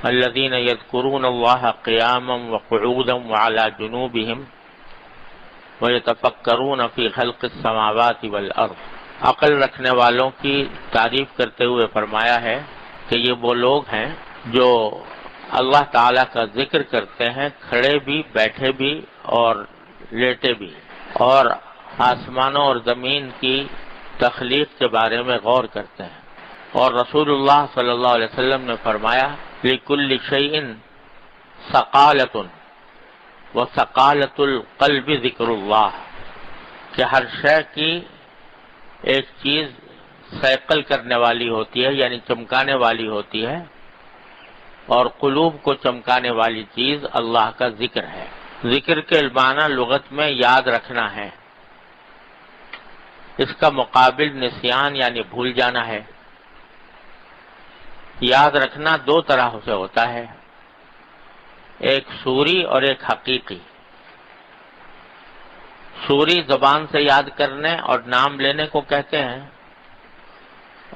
الذین یذکرون اللہ قیاما وقعودا وعلی جنوبہم ویتفکرون فی خلق السماوات والارض۔ عقل رکھنے والوں کی تعریف کرتے ہوئے فرمایا ہے کہ یہ وہ لوگ ہیں جو اللہ تعالیٰ کا ذکر کرتے ہیں کھڑے بھی، بیٹھے بھی اور لیٹے بھی، اور آسمانوں اور زمین کی تخلیق کے بارے میں غور کرتے ہیں۔ اور رسول اللہ صلی اللہ علیہ وسلم نے فرمایا لِكُلِّ شَيْءٍ ثَقَالَةٌ وَثَقَالَةُ الْقَلْبِ ذِكْرُ اللَّهِ، کہ ہر شے کی ایک چیز ثقل کرنے والی ہوتی ہے، یعنی چمکانے والی ہوتی ہے، اور قلوب کو چمکانے والی چیز اللہ کا ذکر ہے۔ ذکر کے معنی لغت میں یاد رکھنا ہے، اس کا مقابل نسیان یعنی بھول جانا ہے۔ یاد رکھنا دو طرح سے ہوتا ہے، ایک صوری اور ایک حقیقی۔ صوری زبان سے یاد کرنے اور نام لینے کو کہتے ہیں،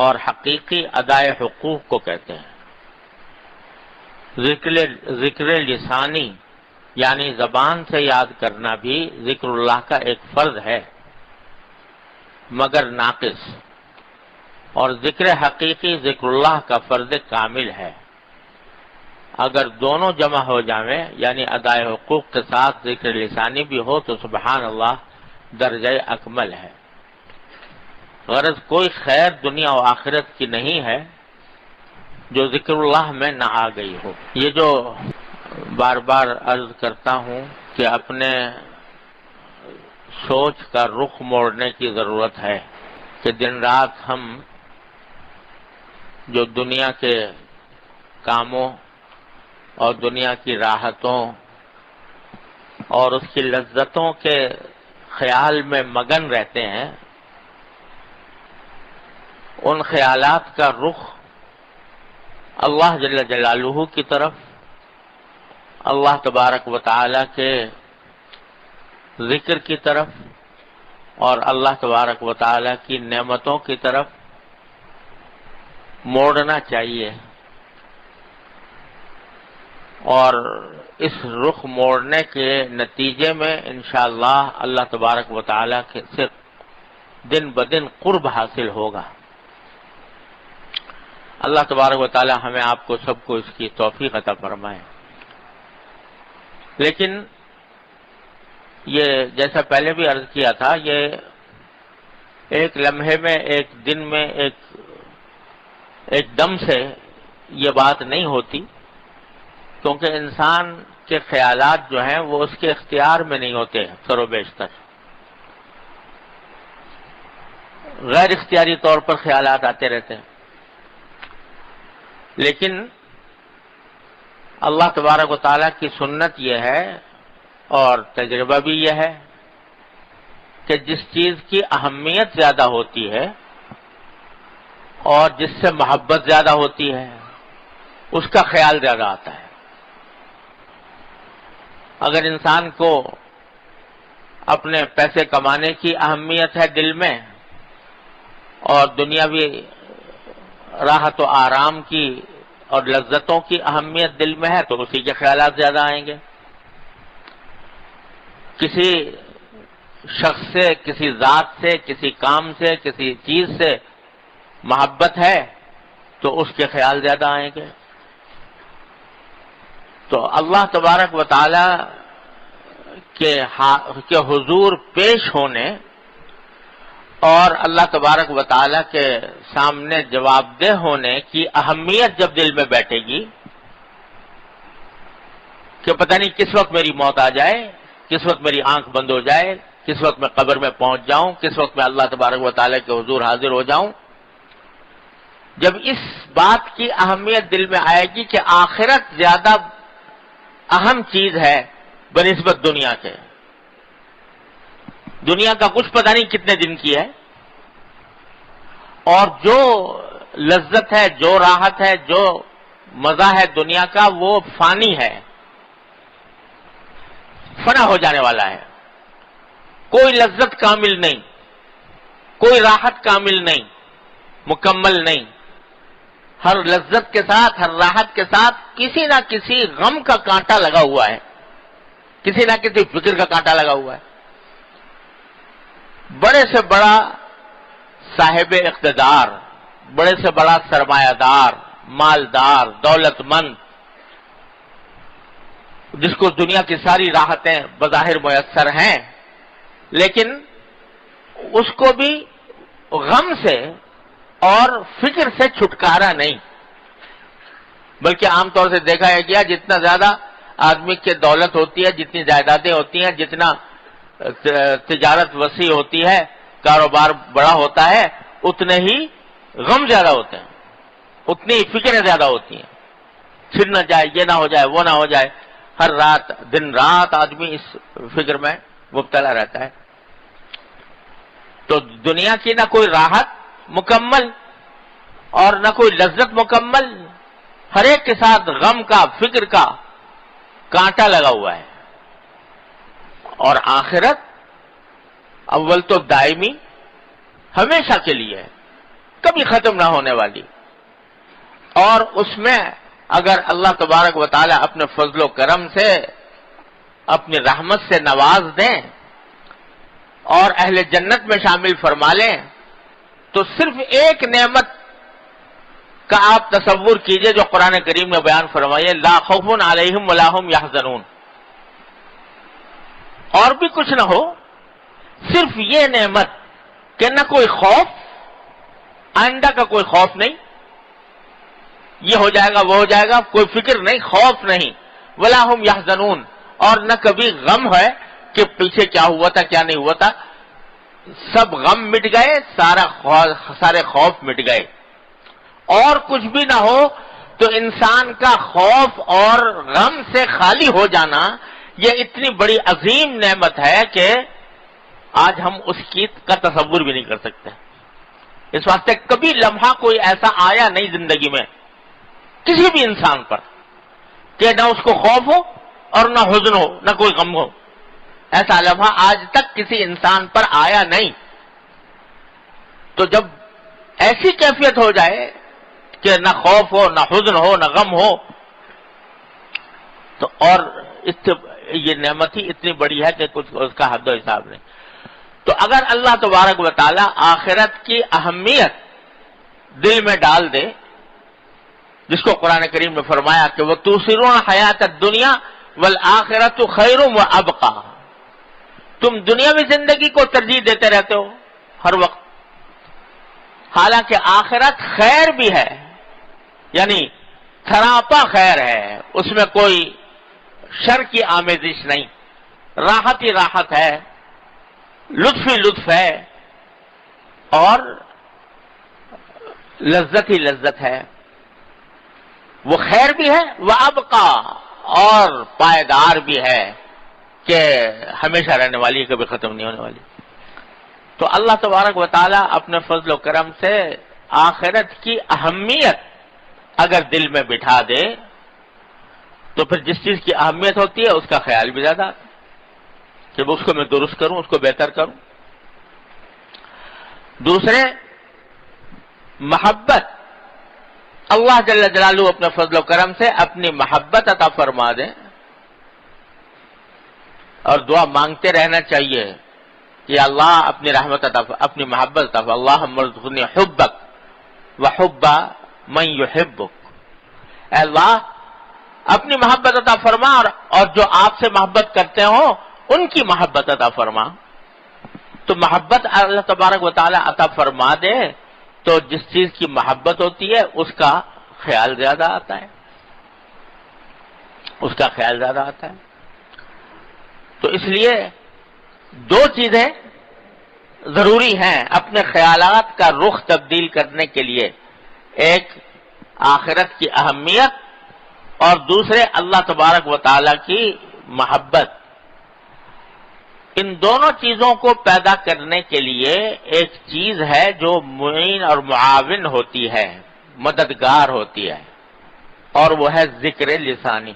اور حقیقی ادائے حقوق کو کہتے ہیں۔ ذکر لسانی یعنی زبان سے یاد کرنا بھی ذکر اللہ کا ایک فرض ہے مگر ناقص، اور ذکر حقیقی ذکر اللہ کا فرض کامل ہے۔ اگر دونوں جمع ہو جائیں یعنی ادائے حقوق کے ساتھ ذکر لسانی بھی ہو تو سبحان اللہ درجہ اکمل ہے۔ غرض کوئی خیر دنیا و آخرت کی نہیں ہے جو ذکر اللہ میں نہ آ گئی ہو۔ یہ جو بار بار عرض کرتا ہوں کہ اپنے سوچ کا رخ موڑنے کی ضرورت ہے کہ دن رات ہم جو دنیا کے کاموں اور دنیا کی راحتوں اور اس کی لذتوں کے خیال میں مگن رہتے ہیں، ان خیالات کا رخ اللہ جل جلالہ کی طرف، اللہ تبارک و تعالی کے ذکر کی طرف اور اللہ تبارک و تعالی کی نعمتوں کی طرف موڑنا چاہیے، اور اس رخ موڑنے کے نتیجے میں انشاءاللہ اللہ تبارک و تعالی کے سے دن بدن قرب حاصل ہوگا۔ اللہ تبارک و تعالی ہمیں آپ کو سب کو اس کی توفیق عطا فرمائے۔ لیکن یہ جیسا پہلے بھی عرض کیا تھا، یہ ایک لمحے میں، ایک دن میں، ایک دم سے یہ بات نہیں ہوتی، کیونکہ انسان کے خیالات جو ہیں وہ اس کے اختیار میں نہیں ہوتے، اکثر و بیشتر غیر اختیاری طور پر خیالات آتے رہتے ہیں۔ لیکن اللہ تبارک و تعالیٰ کی سنت یہ ہے اور تجربہ بھی یہ ہے کہ جس چیز کی اہمیت زیادہ ہوتی ہے اور جس سے محبت زیادہ ہوتی ہے اس کا خیال زیادہ آتا ہے۔ اگر انسان کو اپنے پیسے کمانے کی اہمیت ہے دل میں، اور دنیاوی راحت و آرام کی اور لذتوں کی اہمیت دل میں ہے تو اسی کے خیالات زیادہ آئیں گے۔ کسی شخص سے، کسی ذات سے، کسی کام سے، کسی چیز سے محبت ہے تو اس کے خیال زیادہ آئیں گے۔ تو اللہ تبارک و تعالی کے حضور پیش ہونے اور اللہ تبارک و تعالی کے سامنے جواب دہ ہونے کی اہمیت جب دل میں بیٹھے گی کہ پتہ نہیں کس وقت میری موت آ جائے، کس وقت میری آنکھ بند ہو جائے، کس وقت میں قبر میں پہنچ جاؤں، کس وقت میں اللہ تبارک و تعالی کے حضور حاضر ہو جاؤں، جب اس بات کی اہمیت دل میں آئے گی کہ آخرت زیادہ اہم چیز ہے بنسبت دنیا کے، دنیا کا کچھ پتہ نہیں کتنے دن کی ہے، اور جو لذت ہے، جو راحت ہے، جو مزہ ہے دنیا کا وہ فانی ہے، فنا ہو جانے والا ہے۔ کوئی لذت کامل نہیں، کوئی راحت کامل نہیں، مکمل نہیں۔ ہر لذت کے ساتھ، ہر راحت کے ساتھ کسی نہ کسی غم کا کانٹا لگا ہوا ہے، کسی نہ کسی فکر کا کانٹا لگا ہوا ہے۔ بڑے سے بڑا صاحب اقتدار، بڑے سے بڑا سرمایہ دار، مالدار، دولت مند، جس کو دنیا کی ساری راحتیں بظاہر میسر ہیں، لیکن اس کو بھی غم سے اور فکر سے چھٹکارا نہیں، بلکہ عام طور سے دیکھا ہے گیا جتنا زیادہ آدمی کی دولت ہوتی ہے، جتنی جائیدادیں ہوتی ہیں، جتنا تجارت وسیع ہوتی ہے، کاروبار بڑا ہوتا ہے، اتنے ہی غم زیادہ ہوتے ہیں، اتنی فکریں زیادہ ہوتی ہیں، چھن نہ جائے، یہ نہ ہو جائے، وہ نہ ہو جائے، ہر رات دن رات آدمی اس فکر میں مبتلا رہتا ہے۔ تو دنیا کی نہ کوئی راحت مکمل اور نہ کوئی لذت مکمل، ہر ایک کے ساتھ غم کا، فکر کا کانٹا لگا ہوا ہے۔ اور آخرت اول تو دائمی، ہمیشہ کے لیے ہے، کبھی ختم نہ ہونے والی، اور اس میں اگر اللہ تبارک و تعالی اپنے فضل و کرم سے، اپنی رحمت سے نواز دیں اور اہل جنت میں شامل فرما لیں، تو صرف ایک نعمت کا آپ تصور کیجئے جو قرآن کریم میں بیان فرمائیے، لا خوف علیہم ولا هم یحزنون، اور بھی کچھ نہ ہو، صرف یہ نعمت کہ نہ کوئی خوف، آئندہ کا کوئی خوف نہیں، یہ ہو جائے گا وہ ہو جائے گا، کوئی فکر نہیں، خوف نہیں، ولا هم یحزنون، اور نہ کبھی غم ہے کہ پیچھے کیا ہوا تھا کیا نہیں ہوا تھا، سب غم مٹ گئے، سارے خوف مٹ گئے، اور کچھ بھی نہ ہو تو انسان کا خوف اور غم سے خالی ہو جانا یہ اتنی بڑی عظیم نعمت ہے کہ آج ہم اس کی کا تصور بھی نہیں کر سکتے۔ اس واسطے کبھی لمحہ کوئی ایسا آیا نہیں زندگی میں کسی بھی انسان پر کہ نہ اس کو خوف ہو اور نہ حزن ہو، نہ کوئی غم ہو، ایسا لمحہ آج تک کسی انسان پر آیا نہیں۔ تو جب ایسی کیفیت ہو جائے کہ نہ خوف ہو، نہ حزن ہو، نہ غم ہو، تو اور یہ نعمت ہی اتنی بڑی ہے کہ کچھ اس کا حد و حساب نہیں۔ تو اگر اللہ تبارک و تعالی آخرت کی اہمیت دل میں ڈال دے، جس کو قرآن کریم نے فرمایا کہ وہ تؤثرون حیات الدنیا والآخرۃ خیر وابقی، تم دنیاوی زندگی کو ترجیح دیتے رہتے ہو ہر وقت، حالانکہ آخرت خیر بھی ہے، یعنی سراپا خیر ہے، اس میں کوئی شر کی آمیزش نہیں، راحت ہی راحت ہے، لطف ہی لطف ہے، اور لذت ہی لذت ہے، وہ خیر بھی ہے، وابقی، اور پائیدار بھی ہے کہ ہمیشہ رہنے والی، کبھی ختم نہیں ہونے والی۔ تو اللہ تبارک و تعالیٰ اپنے فضل و کرم سے آخرت کی اہمیت اگر دل میں بٹھا دے تو پھر جس چیز کی اہمیت ہوتی ہے اس کا خیال بھی زیادہ آتا ہے کہ اس کو میں درست کروں، اس کو بہتر کروں۔ دوسرے، محبت، اللہ جل جلالہ اپنے فضل و کرم سے اپنی محبت عطا فرما دیں، اور دعا مانگتے رہنا چاہیے کہ اللہ اپنی رحمت عطا، اپنی محبت عطا فرما، اللہم ارزقنی حبک وحب من یحبک، اے اللہ اپنی محبت عطا فرما اور جو آپ سے محبت کرتے ہو ان کی محبت عطا فرما۔ تو محبت اللہ تبارک و تعالی عطا فرما دے تو جس چیز کی محبت ہوتی ہے اس کا خیال زیادہ آتا ہے، اس کا خیال زیادہ آتا ہے۔ تو اس لیے دو چیزیں ضروری ہیں اپنے خیالات کا رخ تبدیل کرنے کے لیے، ایک آخرت کی اہمیت اور دوسرے اللہ تبارک و تعالی کی محبت۔ ان دونوں چیزوں کو پیدا کرنے کے لیے ایک چیز ہے جو معین اور معاون ہوتی ہے، مددگار ہوتی ہے، اور وہ ہے ذکر لسانی،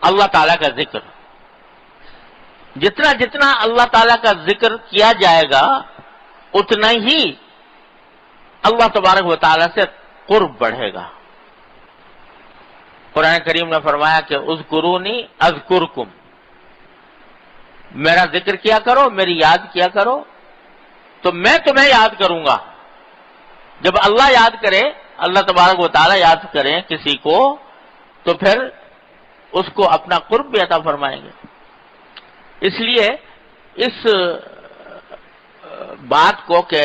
اللہ تعالیٰ کا ذکر۔ جتنا جتنا اللہ تعالیٰ کا ذکر کیا جائے گا اتنا ہی اللہ تبارک و تعالی سے قرب بڑھے گا۔ قرآن کریم نے فرمایا کہ اذکرونی اذکرکم، میرا ذکر کیا کرو، میری یاد کیا کرو تو میں تمہیں یاد کروں گا۔ جب اللہ یاد کرے، اللہ تبارک و تعالی یاد کریں کسی کو تو پھر اس کو اپنا قرب بھی عطا فرمائیں گے۔ اس لیے اس بات کو کہ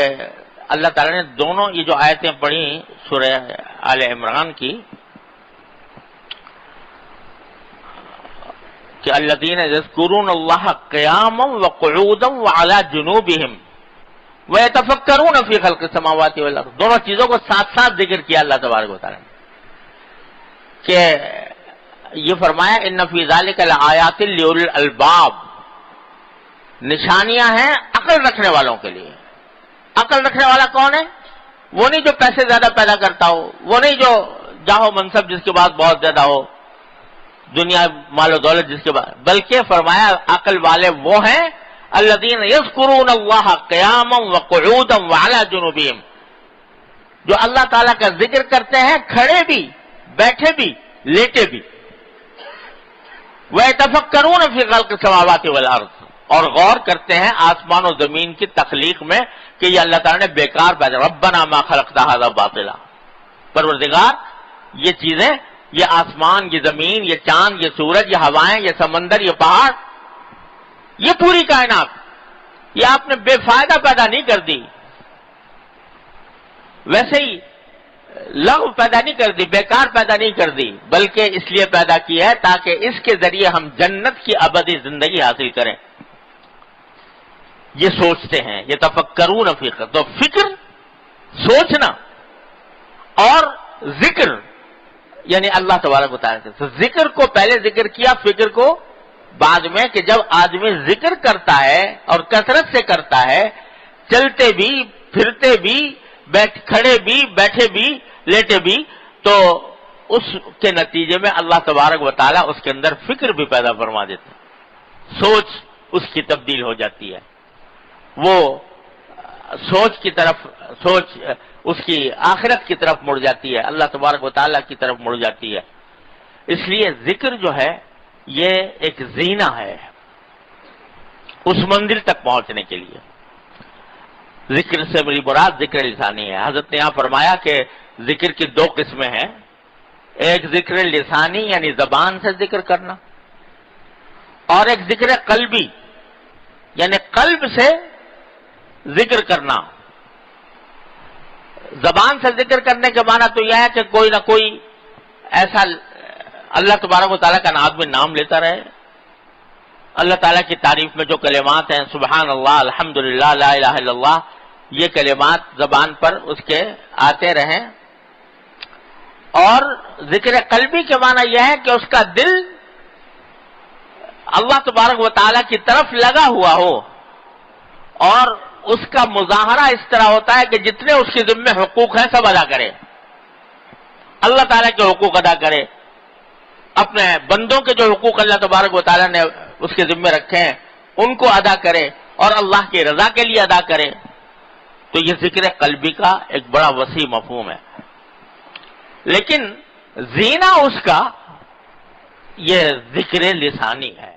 اللہ تعالی نے دونوں یہ جو آیتیں پڑھی سورہ آل عمران کی کہ الذین یذکرون اللہ قیاما وقعودا وعلی جنوبہم وَيَتَفَكَّرُونَ فِي خَلْقِ السَّمَاوَاتِ وَالْأَرْضِ، دونوں چیزوں کو ساتھ ساتھ ذکر کیا اللہ تبارک و تعالی نے کہ یہ فرمایا ان فی ذلک لآیات لأولی الالباب، نشانیاں ہیں عقل رکھنے والوں کے لیے۔ عقل رکھنے والا کون ہے؟ وہ نہیں جو پیسے زیادہ پیدا کرتا ہو، وہ نہیں جو جاہو منصب جس کے بعد بہت زیادہ ہو، دنیا مال و دولت جس کے بعد، بلکہ فرمایا عقل والے وہ ہیں الذین یذکرون اللہ قیاما وقعودا وعلی جنوبہم، جو اللہ تعالیٰ کا ذکر کرتے ہیں کھڑے بھی، بیٹھے بھی، لیٹے بھی۔ وَيَتَفَكَّرُونَ فِي خَلْقِ السَّمَاوَاتِ وَالْأَرْضِ، اور غور کرتے ہیں آسمان و زمین کی تخلیق میں کہ یہ اللہ تعالیٰ نے بیکار پیدا، ربنا ما خلقت ھذا باطلا، پروردگار یہ چیزیں، یہ آسمان، یہ زمین، یہ چاند، یہ سورج، یہ ہوائیں، یہ سمندر، یہ پہاڑ، یہ پوری کائنات، یہ آپ نے بے فائدہ پیدا نہیں کر دی، ویسے ہی لغو پیدا نہیں کر دی، بیکار پیدا نہیں کر دی، بلکہ اس لیے پیدا کی ہے تاکہ اس کے ذریعے ہم جنت کی ابدی زندگی حاصل کریں۔ یہ سوچتے ہیں، یہ تفکرون فی، تو فکر، سوچنا اور ذکر یعنی اللہ تبارک و تعالیٰ سے ذکر کو پہلے ذکر کیا، فکر کو بعد میں، کہ جب آدمی ذکر کرتا ہے اور کثرت سے کرتا ہے، چلتے بھی، پھرتے بھی، کھڑے بھی، بیٹھے بھی، لیٹے بھی، تو اس کے نتیجے میں اللہ تبارک و تعالیٰ اس کے اندر فکر بھی پیدا فرما دیتے ہیں، سوچ اس کی تبدیل ہو جاتی ہے، وہ سوچ کی طرف، سوچ اس کی آخرت کی طرف مڑ جاتی ہے، اللہ تبارک و تعالیٰ کی طرف مڑ جاتی ہے۔ اس لیے ذکر جو ہے یہ ایک زینہ ہے اس منزل تک پہنچنے کے لیے۔ ذکر سے میری مراد ذکر لسانی ہے۔ حضرت نے یہاں فرمایا کہ ذکر کی دو قسمیں ہیں، ایک ذکر لسانی یعنی زبان سے ذکر کرنا، اور ایک ذکر قلبی یعنی قلب سے ذکر کرنا۔ زبان سے ذکر کرنے کے معنی تو یہ ہے کہ کوئی نہ کوئی ایسا اللہ تبارک و تعالیٰ کا آدمی نام لیتا رہے، اللہ تعالیٰ کی تعریف میں جو کلمات ہیں، سبحان اللہ، الحمدللہ، لا الہ الا اللہ، یہ کلمات زبان پر اس کے آتے رہیں۔ اور ذکر قلبی کے معنی یہ ہے کہ اس کا دل اللہ تبارک و تعالیٰ کی طرف لگا ہوا ہو، اور اس کا مظاہرہ اس طرح ہوتا ہے کہ جتنے اس کے ذمہ حقوق ہیں سب ادا کرے، اللہ تعالیٰ کے حقوق ادا کرے، اپنے بندوں کے جو حقوق اللہ تبارک و تعالیٰ نے اس کے ذمہ رکھے ہیں ان کو ادا کرے، اور اللہ کی رضا کے لیے ادا کرے۔ تو یہ ذکر قلبی کا ایک بڑا وسیع مفہوم ہے، لیکن زینہ اس کا یہ ذکر لسانی ہے۔